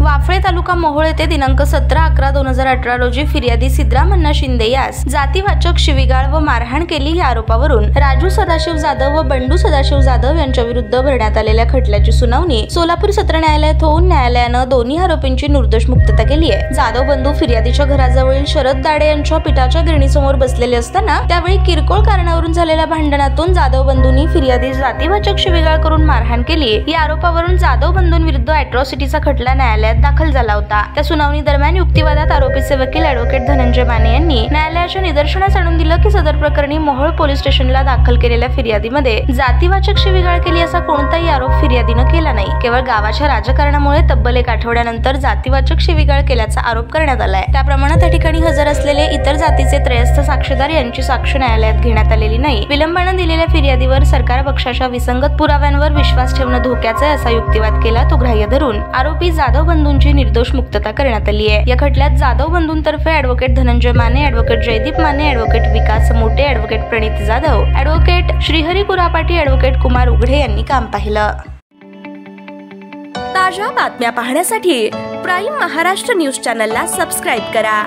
वाफळे तालुका मोहोळ येथे दिनांक 17/11/2018 रोजी फिर्यादी सिद्धरामण्णा शिंदे यास जातीवाचक शिवीगाळ व मारहाण केली या आरोपावरून राजू सदाशिव जाधव व बंडू सदाशिव जाधव यांच्या विरुद्ध भरण्यात आलेल्या खटल्याची सुनावणी सोलापूर सत्र न्यायालयात होऊन न्यायालयानं दोन्ही आरोपींची निर्दोष मुक्तता केली आहे। जाधव बंधू फिर्यादीच्या घराजवळील शरद दाडे यांच्या पिठाच्या गिरणीसमोर बसलेले असताना त्यावेळी किरकोळ कारणावरून झालेल्या भांडणातून जाधव बंधूंनी फिर्यादी जातीवाचक शिवीगाळ करून मारहाण केली या आरोपावरून जाधव बंधूंविरुद्ध अॅट्रॉसिटीचा खटला न्यायालयात दाखल झाला होता। त्या सुनावणी दरम्यान युक्तिवादात आरोपीचे वकील ॲडव्होकेट धनंजय माने यांनी न्यायालयाच्या निदर्शनास आणून दिलं की सदर प्रकरणी मोहोळ पोलीस स्टेशनला दाखल केलेल्या फिर्यादीमध्ये जातीवाचक शिवीगाळ केली असा कोणताही आरोप फिर्यादीनं केला नाही। केवळ गावाच्या राजकारणामुळे तब्बल 1 आठवड्यानंतर जातीवाचक शिवीगाळ केल्याचा आरोप करण्यात आलाय। त्याप्रमाणे त्या ठिकाणी हजर असलेले इतर जातीचे त्रयस्थ साक्षीदार यांची साक्ष न्यायालयात घेण्यात आलेली नाही। विलंबाने दिलेल्या फिर्यादीवर सरकार पक्षाच्या विसंगत पुराव्यांवर विश्वास ठेवणं धोक्याचं आहे असा युक्तिवाद केला तो ग्राह्य धरून आरोपी जाधव बंधूंची निर्दोष मुक्तता करण्यात आली आहे। या खटल्यात जाधव बंधूंतर्फे advocate Dhananjay Mane, advocate Jaydeep Mane, advocate Vikas Mote, advocate Pranit Jadhav, advocate Shrihari Kurapati, advocate Kumar Ughade यांनी काम पाहिलं। ताज्या बातम्या पाहण्यासाठी प्राईम महाराष्ट्र न्यूज चॅनलला सबस्क्राईब करा।